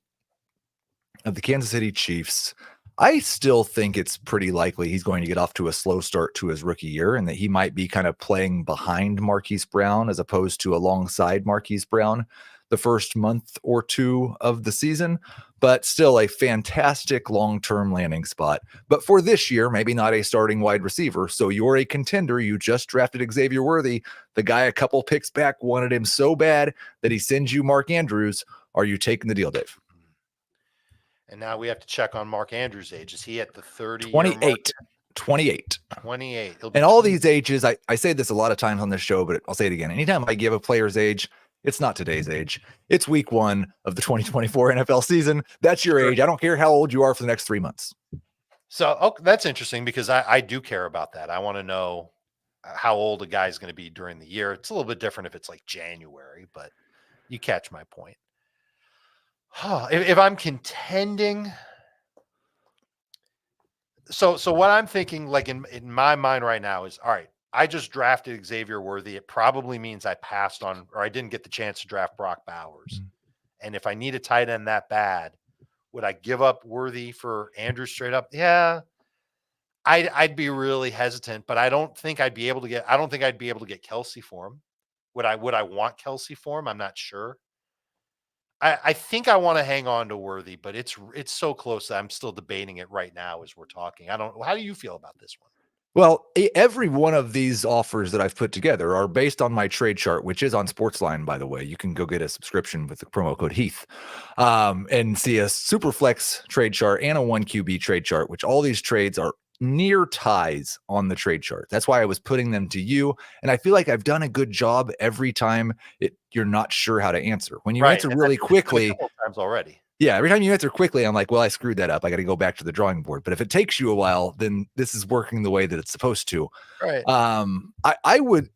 of the Kansas City Chiefs. I still think it's pretty likely he's going to get off to a slow start to his rookie year and that he might be kind of playing behind Marquise Brown as opposed to alongside Marquise Brown the first month or two of the season, but still a fantastic long-term landing spot. But for this year, maybe not a starting wide receiver. So you're a contender. You just drafted Xavier Worthy. The guy a couple picks back wanted him so bad that he sends you Mark Andrews. Are you taking the deal, Dave?
And now we have to check on Mark Andrews' age. Is he at the 30?
28. 28.
28.
And all these ages, I say this a lot of times on this show, but I'll say it again. Anytime I give a player's age, it's not today's age. It's week 1 of the 2024 NFL season. That's your age. I don't care how old you are for the next 3 months.
So that's interesting because I do care about that. I want to know how old a guy's going to be during the year. It's a little bit different if it's like January, but you catch my point. If I'm contending, so what I'm thinking, like in my mind right now is, all right, I just drafted Xavier Worthy. It probably means I passed on, or I didn't get the chance to draft Brock Bowers. And if I need a tight end that bad, would I give up Worthy for Andrews straight up? Yeah, I'd be really hesitant, but I don't think I'd be able to get Kelsey for him. Would I want Kelsey for him? I'm not sure. I think I want to hang on to Worthy, but it's so close that I'm still debating it right now as we're talking. How do you feel about this one?
Well, every one of these offers that I've put together are based on my trade chart, which is on Sportsline, by the way. You can go get a subscription with the promo code Heath and see a Superflex trade chart and a 1QB trade chart, which all these trades are near ties on the trade chart. That's why I was putting them to you. And I feel like I've done a good job every time you're not sure how to answer. When you answer really quickly,
times already.
Yeah, every time you answer quickly, I'm like, well, I screwed that up. I got to go back to the drawing board. But if it takes you a while, then this is working the way that it's supposed to.
Right.
I would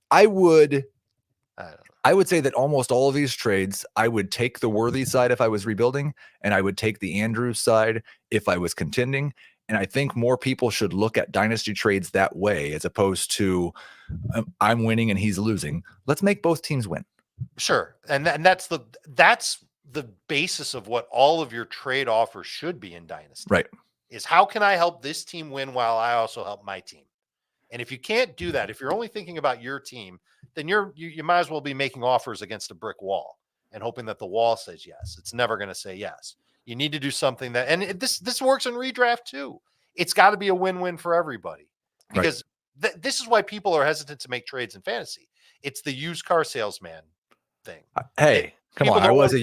say that almost all of these trades, I would take the Worthy side if I was rebuilding, and I would take the Andrews side if I was contending. And I think more people should look at dynasty trades that way, as opposed to I'm winning and he's losing. Let's make both teams win.
Sure. And that's the basis of what all of your trade offers should be in Dynasty.
Right.
Is how can I help this team win while I also help my team? And if you can't do that, if you're only thinking about your team, then you might as well be making offers against a brick wall and hoping that the wall says yes. It's never going to say yes. You need to do something that, and this works in redraft too. It's got to be a win-win for everybody, because this is why people are hesitant to make trades in fantasy. It's the used car salesman thing.
Hey, come on. I was a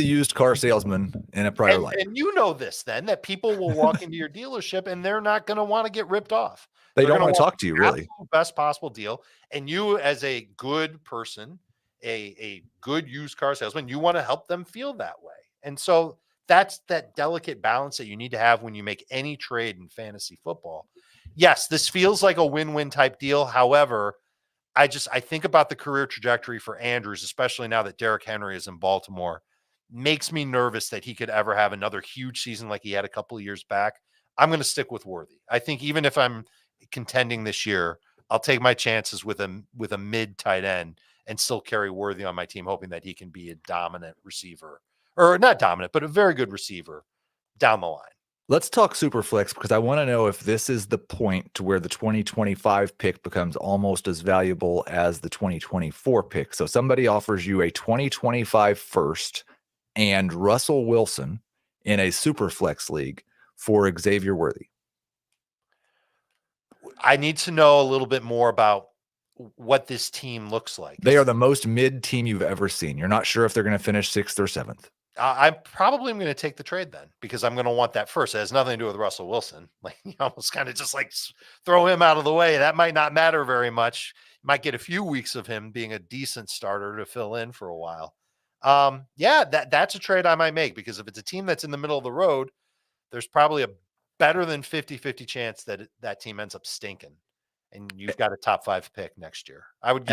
used car salesman in a prior life.
And you know this then, that people will walk into your dealership and they're not going to want to get ripped off.
They don't want to talk to you, really.
Best possible deal. And you, as a good person, a good used car salesman, you want to help them feel that way. And so that's that delicate balance that you need to have when you make any trade in fantasy football. Yes, this feels like a win-win type deal. However, I think about the career trajectory for Andrews, especially now that Derrick Henry is in Baltimore, makes me nervous that he could ever have another huge season like he had a couple of years back. I'm going to stick with Worthy. I think even if I'm contending this year, I'll take my chances with a mid tight end and still carry Worthy on my team, hoping that he can be a dominant receiver, or not dominant, but a very good receiver down the line.
Let's talk Superflex, because I want to know if this is the point to where the 2025 pick becomes almost as valuable as the 2024 pick. So somebody offers you a 2025 first and Russell Wilson in a Superflex league for Xavier Worthy.
I need to know a little bit more about what this team looks like.
They are the most mid team you've ever seen. You're not sure if they're going to finish 6th or 7th.
I probably am going to take the trade then because I'm going to want that first. It has nothing to do with Russell Wilson. Like you almost kind of just like throw him out of the way. That might not matter very much. You might get a few weeks of him being a decent starter to fill in for a while. Yeah, that's a trade I might make because if it's a team that's in the middle of the road, there's probably a better than 50-50 chance that that team ends up stinking. And you've got a top 5 pick next year. I would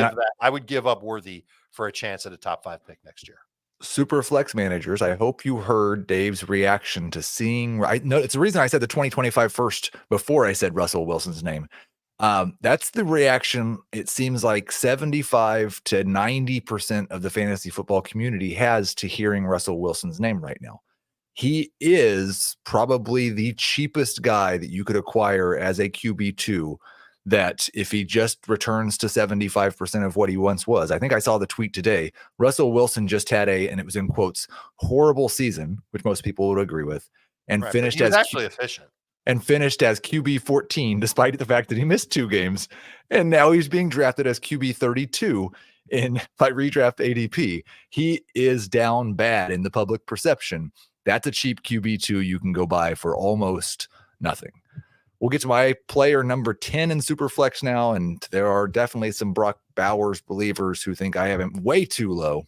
give up Worthy for a chance at a top 5 pick next year.
Super flex managers, I hope you heard Dave's reaction to seeing. I know it's the reason I said the 2025 first before I said Russell Wilson's name. That's the reaction. It seems like 75 to 90% of the fantasy football community has to hearing Russell Wilson's name right now. He is probably the cheapest guy that you could acquire as a QB2. That if he just returns to 75% of what he once was. I think I saw the tweet today. Russell Wilson just had and it was in quotes, horrible season, which most people would agree with, and
right,
finished
as actually efficient.
And finished as QB 14, despite the fact that he missed 2 games. And now he's being drafted as QB 32 by redraft ADP. He is down bad in the public perception. That's a cheap QB2 you can go buy for almost nothing. We'll get to my player number 10 in Superflex now, and there are definitely some Brock Bowers believers who think I have him way too low.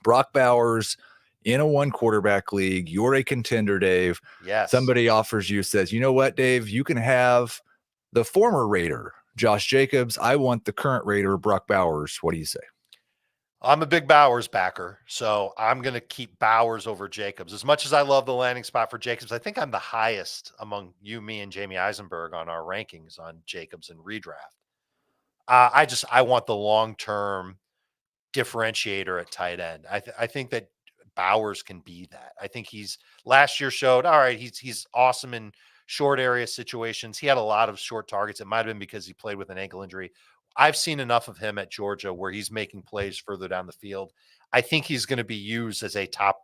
Brock Bowers in a 1-quarterback league. You're a contender, Dave.
Yes.
Somebody offers you, says, you know what, Dave? You can have the former Raider, Josh Jacobs. I want the current Raider, Brock Bowers. What do you say?
I'm a big Bowers backer, so I'm going to keep Bowers over Jacobs. As much as I love the landing spot for Jacobs, I think I'm the highest among you, me, and Jamie Eisenberg on our rankings on Jacobs and redraft. I want the long-term differentiator at tight end. I think that Bowers can be that. I think last year showed, all right, he's awesome in short area situations. He had a lot of short targets. It might have been because he played with an ankle injury. I've seen enough of him at Georgia where he's making plays further down the field. I think he's going to be used as a top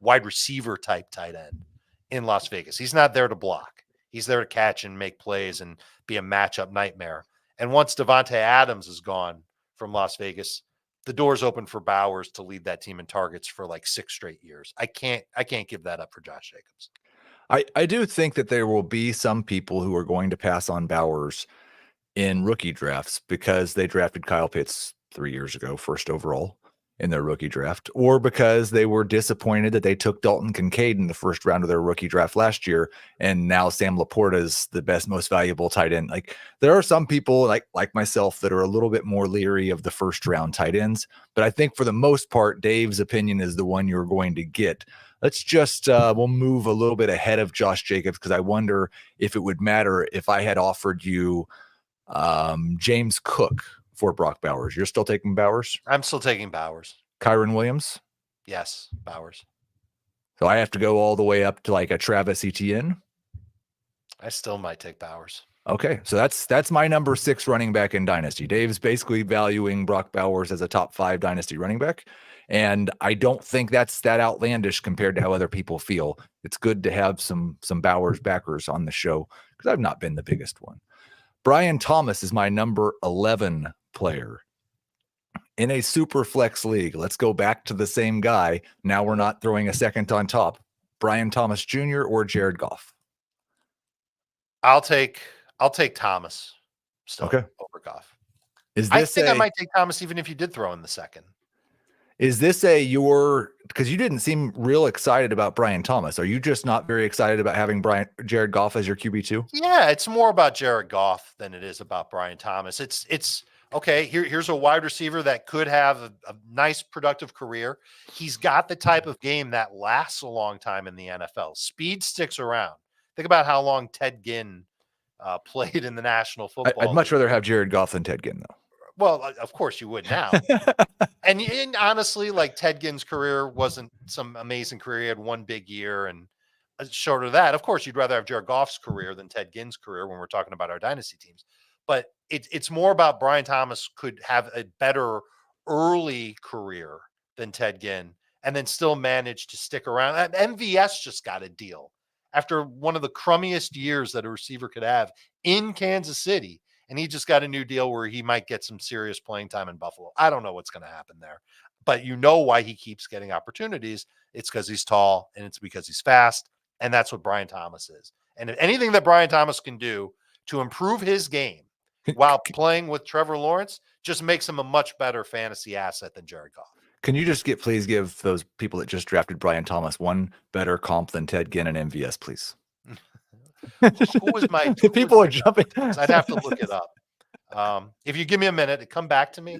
wide receiver type tight end in Las Vegas. He's not there to block. He's there to catch and make plays and be a matchup nightmare. And once Devontae Adams is gone from Las Vegas, the door's open for Bowers to lead that team in targets for 6 straight years. I can't give that up for Josh Jacobs.
I do think that there will be some people who are going to pass on Bowers in rookie drafts because they drafted Kyle Pitts 3 years ago, first overall in their rookie draft, or because they were disappointed that they took Dalton Kincaid in the first round of their rookie draft last year. And now Sam Laporta is the best, most valuable tight end. There are some people like myself that are a little bit more leery of the first round tight ends, but I think for the most part, Dave's opinion is the one you're going to get. Let's just, we'll move a little bit ahead of Josh Jacobs because I wonder if it would matter if I had offered you James Cook for Brock Bowers. You're still taking Bowers?
I'm still taking Bowers.
Kyron Williams?
Yes, Bowers.
So I have to go all the way up to a Travis Etienne?
I still might take Bowers.
Okay, so that's my number 6 running back in Dynasty. Dave's basically valuing Brock Bowers as a top 5 Dynasty running back, and I don't think that's that outlandish compared to how other people feel. It's good to have some Bowers backers on the show because I've not been the biggest one. Brian Thomas is my number 11 player in a super flex league. Let's go back to the same guy. Now we're not throwing a second on top. Brian Thomas Jr. or Jared Goff?
I'll take Thomas still over Goff. I think I might take Thomas even if you did throw in the second.
Is this because you didn't seem real excited about Brian Thomas. Are you just not very excited about having Jared Goff as your QB2?
Yeah, it's more about Jared Goff than it is about Brian Thomas. It's okay. Here's a wide receiver that could have a nice productive career. He's got the type of game that lasts a long time in the NFL. Speed sticks around. Think about how long Ted Ginn played in the National Football
I'd much rather have Jared Goff than Ted Ginn, though.
Well, of course you would now. and honestly, Ted Ginn's career wasn't some amazing career. He had one big year, and short of that, of course, you'd rather have Jared Goff's career than Ted Ginn's career when we're talking about our dynasty teams. But it's more about Brian Thomas could have a better early career than Ted Ginn and then still manage to stick around. MVS just got a deal after one of the crummiest years that a receiver could have in Kansas City. And he just got a new deal where he might get some serious playing time in Buffalo. I don't know what's going to happen there, but you know why he keeps getting opportunities. It's because he's tall and it's because he's fast. And that's what Brian Thomas is. And if anything that Brian Thomas can do to improve his game while playing with Trevor Lawrence just makes him a much better fantasy asset than Jared Goff.
Can you just please give those people that just drafted Brian Thomas one better comp than Ted Ginn and MVS, please?
Who was my
people are jumping?
I'd have to look it up. If you give me a minute to come back to me.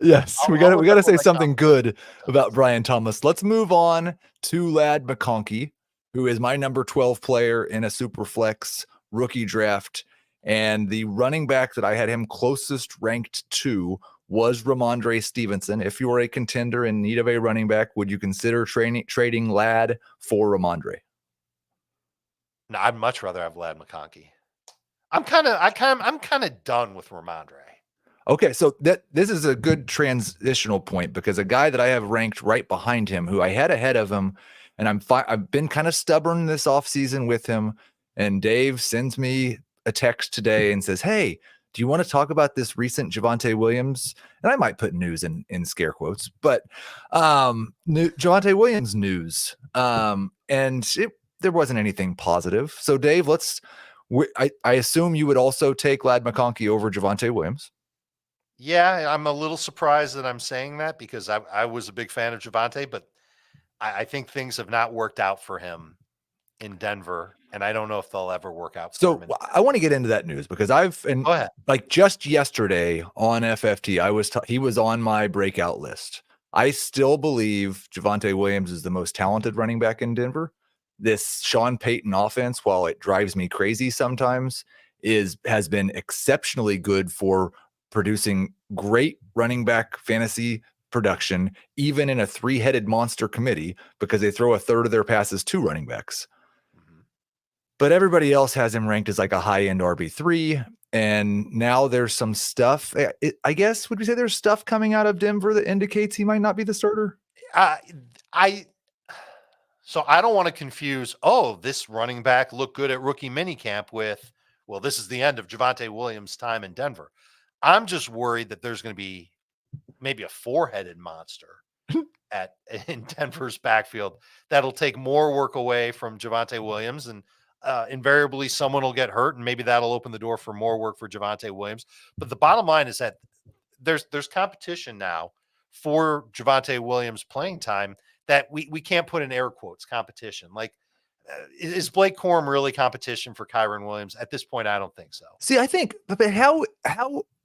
Yes, we got to say something good about Brian Thomas. Let's move on to Lad McConkey, who is my number 12 player in a super flex rookie draft. And the running back that I had him closest ranked to was Ramondre Stevenson. If you are a contender in need of a running back, would you consider trading Lad for Ramondre?
No, I'd much rather have Lad McConkey. I'm kind of done with Ramondre.
Okay, so this is a good transitional point because a guy that I have ranked right behind him, who I had ahead of him, and I've been kind of stubborn this offseason with him. And Dave sends me a text today and says, "Hey, do you want to talk about this recent Javonte Williams?" And I might put news in scare quotes, but Javonte Williams news. And there wasn't anything positive. So Dave, I assume you would also take Lad McConkey over Javonte Williams.
Yeah, I'm a little surprised that I'm saying that because I was a big fan of Javonte, but I think things have not worked out for him in Denver, and I don't know if they'll ever work out.
So I want to get into that news because
Go ahead.
Like just yesterday on FFT, he was on my breakout list. I still believe Javonte Williams is the most talented running back in Denver. This Sean Payton offense, while it drives me crazy sometimes, has been exceptionally good for producing great running back fantasy production, even in a 3-headed monster committee, because they throw a third of their passes to running backs. But everybody else has him ranked as like a high-end RB3. And now there's some stuff. I guess, would we say there's stuff coming out of Denver that indicates he might not be the starter?
So I don't want to confuse, this running back looked good at rookie minicamp with, well, this is the end of Javonte Williams' time in Denver. I'm just worried that there's going to be maybe a 4-headed monster in Denver's backfield that'll take more work away from Javonte Williams, and invariably someone will get hurt, and maybe that'll open the door for more work for Javonte Williams. But the bottom line is that there's competition now for Javonte Williams playing time that we can't put in air quotes competition. Like, is Blake Corum really competition for Kyron Williams? At this point, I don't think so.
See, I think, but how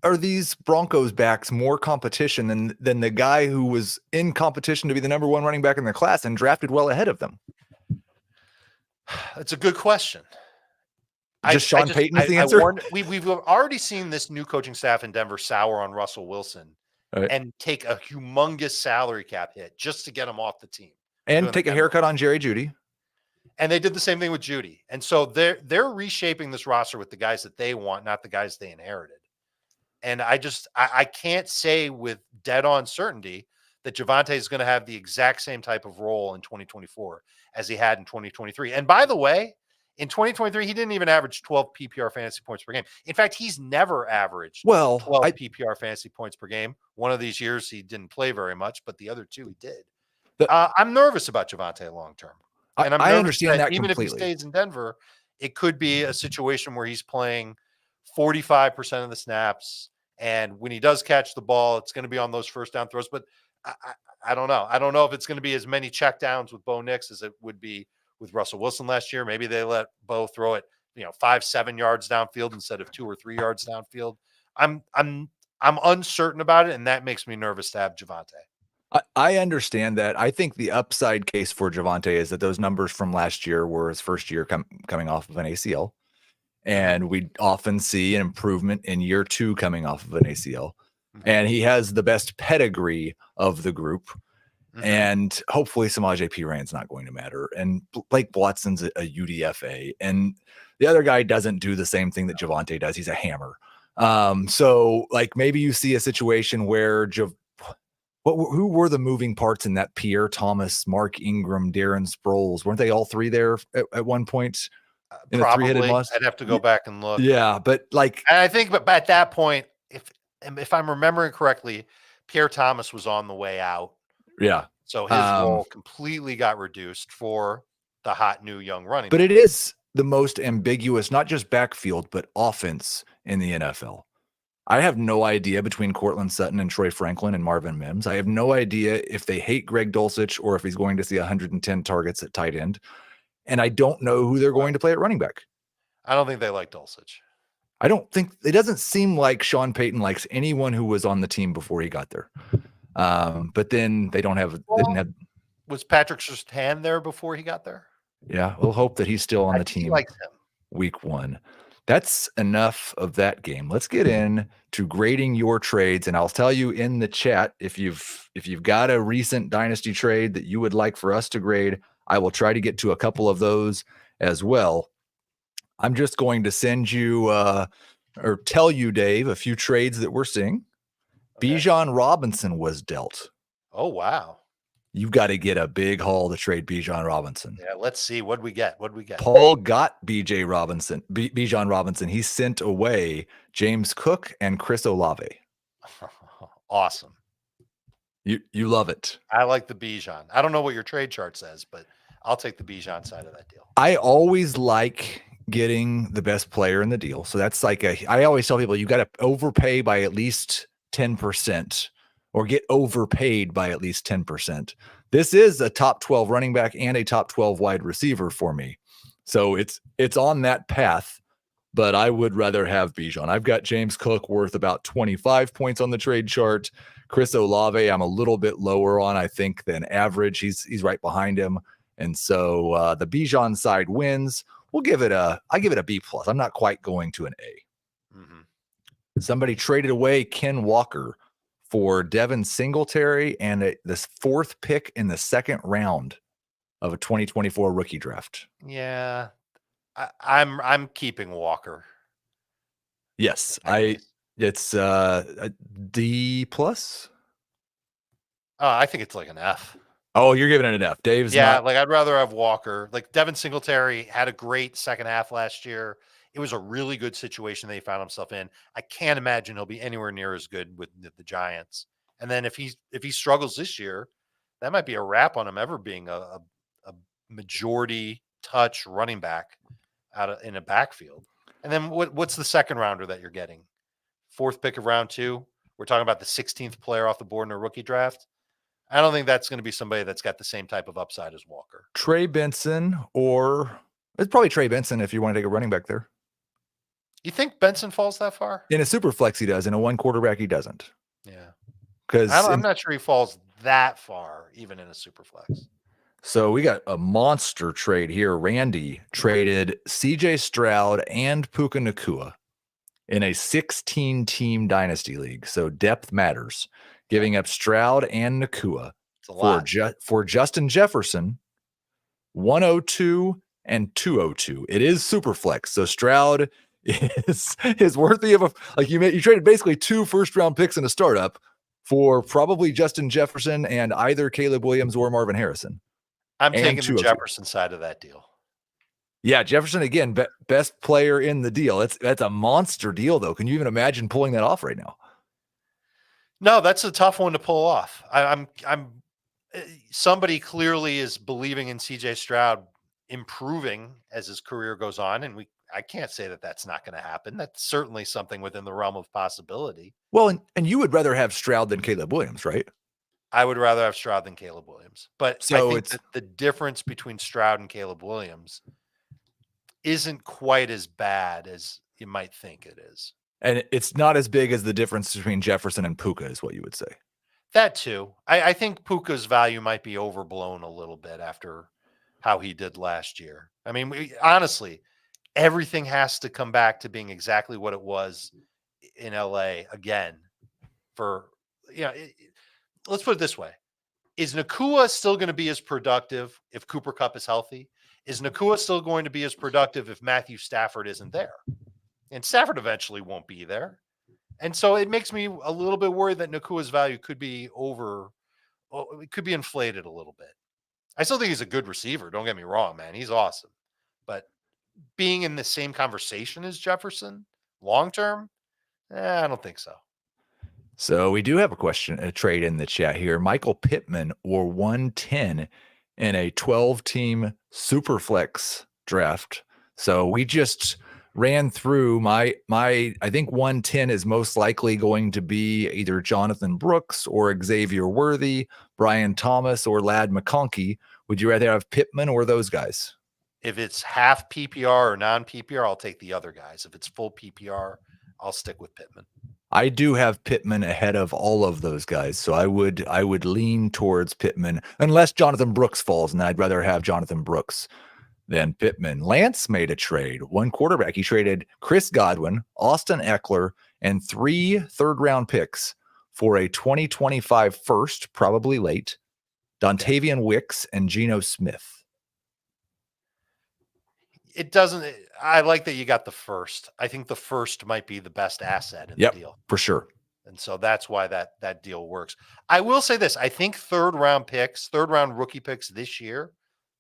are these Broncos backs more competition than the guy who was in competition to be the number 1 running back in their class and drafted well ahead of them?
It's a good question.
Sean Payton is the answer?
We've already seen this new coaching staff in Denver sour on Russell Wilson. Right. And take a humongous salary cap hit just to get him off the team.
And take a haircut on Jerry Jeudy.
And they did the same thing with Jeudy. And so they're reshaping this roster with the guys that they want, not the guys they inherited. And I can't say with dead on certainty that Javonte is going to have the exact same type of role in 2024 as he had in 2023. And by the way, in 2023, he didn't even average 12 PPR fantasy points per game. In fact, he's never averaged 12 PPR fantasy points per game. One of these years, he didn't play very much, but the other 2 he did. I'm nervous about Javonte long-term. And
I understand that
even
completely.
If he stays in Denver, it could be a situation where he's playing 45% of the snaps. And when he does catch the ball, it's going to be on those first down throws. But I don't know. I don't know if it's going to be as many checkdowns with Bo Nix as it would be with Russell Wilson last year. Maybe they let Bo throw it, 5-7 yards downfield instead of 2 or 3 yards downfield. I'm uncertain about it, and that makes me nervous to have Javonte.
I understand that. I think the upside case for Javonte is that those numbers from last year were his first year coming off of an ACL. And we often see an improvement in year 2 coming off of an ACL. And he has the best pedigree of the group. And hopefully Samaje Perine not going to matter. And Blake Watson's a UDFA. And the other guy doesn't do the same thing that Javonte does. He's a hammer. So like maybe you see a situation where Who were the moving parts in that? Pierre Thomas, Mark Ingram, Darren Sproles. Weren't they all three there at one point in a three-headed
Probably.
monster?
I'd have to go back and look.
Yeah, but like,
and I think, but at that point, if I'm remembering correctly, Pierre Thomas was on the way out.
yeah.
So his role completely got reduced for the hot new young running
But
back.
it is the most ambiguous, not just backfield, but offense in the NFL. I have no idea between Cortland Sutton and Troy Franklin and Marvin Mims. I have no idea if they hate Greg Dulcich or if he's going to see 110 targets at tight end. And I don't know who they're going to play at running back.
I don't think they like Dulcich.
I don't think it doesn't seem like Sean Payton likes anyone who was on the team before he got there. But then they didn't have.
Was Patrick Surtain there before he got there?
Yeah, we'll hope that he's still on the team.
He likes him.
Week 1. That's enough of that game. Let's get in to grading your trades, and I'll tell you in the chat if you've got a recent Dynasty trade that you would like for us to grade. I will try to get to a couple of those as well. I'm just going to send you or tell you, Dave, a few trades that we're seeing. Okay. Bijan Robinson was dealt.
Oh, wow.
You've got to get a big haul to trade Bijan Robinson.
Yeah, let's see. What'd we get?
Paul got Bijan Robinson. He sent away James Cook and Chris Olave.
Awesome.
You love it.
I like the Bijan. I don't know what your trade chart says, but I'll take the Bijan side of that deal.
I always like getting the best player in the deal. So that's like I always tell people you got to overpay by at least 10%. Or get overpaid by at least 10%. This is a top 12 running back and a top 12 wide receiver for me. So it's on that path, but I would rather have Bijan. I've got James Cook worth about 25 points on the trade chart. Chris Olave, I'm a little bit lower on, I think, than average. He's right behind him. And so the Bijan side wins. I give it a B+. I'm not quite going to an A. Mm-hmm. Somebody traded away Ken Walker for Devin Singletary and this 4th pick in the 2nd round of a 2024 rookie draft.
Yeah, I'm keeping Walker.
Yes, it's a D+.
I think it's like an F.
Oh, you're giving it an F. Dave's not.
Like I'd rather have Walker. Like Devin Singletary had a great second half last year. It was a really good situation that he found himself in. I can't imagine he'll be anywhere near as good with the Giants. And then if he struggles this year, that might be a wrap on him ever being a majority touch running back in a backfield. And then what's the 2nd rounder that you're getting? 4th pick of round 2. We're talking about the 16th player off the board in a rookie draft. I don't think that's going to be somebody that's got the same type of upside as Walker.
Trey Benson, or it's probably Trey Benson if you want to take a running back there.
You think Benson falls that far?
In a super flex, he does. In a one quarterback, he doesn't.
Yeah.
Because
I'm not sure he falls that far, even in a super flex.
So we got a monster trade here. Randy traded CJ Stroud and Puka Nacua in a 16-team Dynasty league. So depth matters. Giving up Stroud and Nacua for Justin Jefferson, 102 and 202. It is super flex. So Stroud is worthy of you traded basically 2 first-round picks in a startup for probably Justin Jefferson and either Caleb Williams or Marvin Harrison.
I'm taking the Jefferson side of that deal.
Yeah, Jefferson again, best player in the deal. That's a monster deal, though. Can you even imagine pulling that off right now?
No, that's a tough one to pull off. I'm somebody clearly is believing in CJ Stroud improving as his career goes on, and I can't say that that's not going to happen. That's certainly something within the realm of possibility.
Well, and you would rather have Stroud than Caleb Williams, right?
I would rather have Stroud than Caleb Williams. But
so
I think that the difference between Stroud and Caleb Williams isn't quite as bad as you might think it is.
And it's not as big as the difference between Jefferson and Puka is what you would say.
That too. I think Puka's value might be overblown a little bit after how he did last year. I mean, honestly, everything has to come back to being exactly what it was in LA again let's put it this way. Is Nacua still going to be as productive if Cooper Kupp is healthy? Is Nacua still going to be as productive if Matthew Stafford isn't there? And Stafford eventually won't be there. And so it makes me a little bit worried that Nakua's value could be it could be inflated a little bit. I still think he's a good receiver. Don't get me wrong, man. He's awesome. But being in the same conversation as Jefferson long term, I don't think so.
So we do have a trade in the chat here. Michael Pittman or 110 in a 12-team Superflex draft. So we just ran through my I think 110 is most likely going to be either Jonathon Brooks or Xavier Worthy, Brian Thomas or Lad McConkey. Would you rather have Pittman or those guys?
If it's half PPR or non-PPR, I'll take the other guys. If it's full PPR, I'll stick with Pittman.
I do have Pittman ahead of all of those guys, so I would lean towards Pittman unless Jonathon Brooks falls, and I'd rather have Jonathon Brooks than Pittman. Lance made a trade, one quarterback. He traded Chris Godwin, Austin Eckler, and 3 third-round picks for a 2025 first, probably late, Dontavian Wicks, and Geno Smith.
It doesn't. I like that you got the first. I think the first might be the best asset in the deal.
For sure.
And so that's why that deal works. I will say this. I think third round rookie picks this year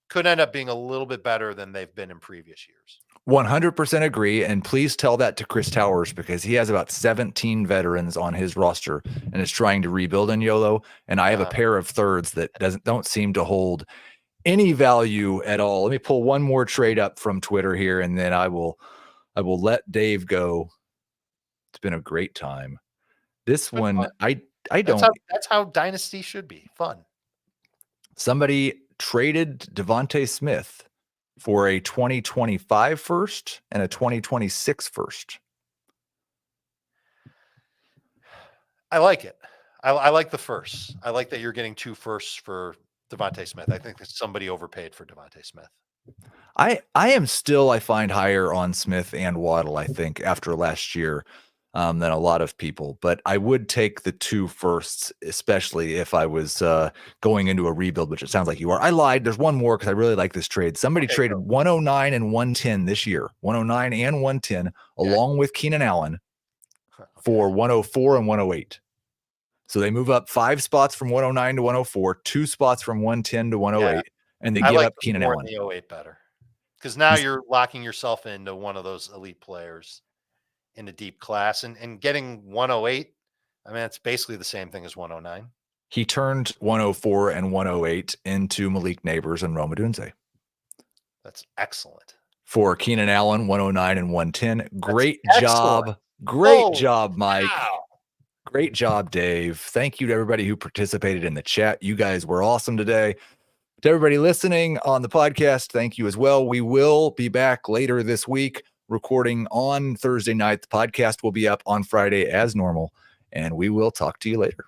could end up being a little bit better than they've been in previous years.
100% agree. And please tell that to Chris Towers because he has about 17 veterans on his roster and is trying to rebuild in YOLO. And I have a pair of thirds that don't seem to hold any value at all. Let me pull one more trade up from Twitter here, and then I will let Dave go. It's been a great time. This one, I don't.
That's how Dynasty should be. Fun.
Somebody traded Devontae Smith for a 2025 first and a 2026 first.
I like it. I like the first. I like that you're getting 2 firsts for Devontae Smith. I think that somebody overpaid for Devontae Smith.
I am still, I find, higher on Smith and Waddle, I think, after last year than a lot of people. But I would take the 2 firsts, especially if I was going into a rebuild, which it sounds like you are. I lied. There's one more because I really like this trade. Somebody traded 109 and 110 this year, 109 and 110, along with Keenan Allen for 104 and 108. So they move up 5 spots from 109 to 104, 2 spots from 110 to 108, and they give up Keenan Allen.
The 08 better because now you're locking yourself into one of those elite players in a deep class and getting 108. I mean, it's basically the same thing as 109.
He turned 104 and 108 into Malik Nabers and Rome Odunze.
That's excellent.
For Keenan Allen, 109 and 110. Great job. Great job, Mike. Wow. Great job, Dave. Thank you to everybody who participated in the chat. You guys were awesome today. To everybody listening on the podcast, thank you as well. We will be back later this week recording on Thursday night. The podcast will be up on Friday as normal, and we will talk to you later.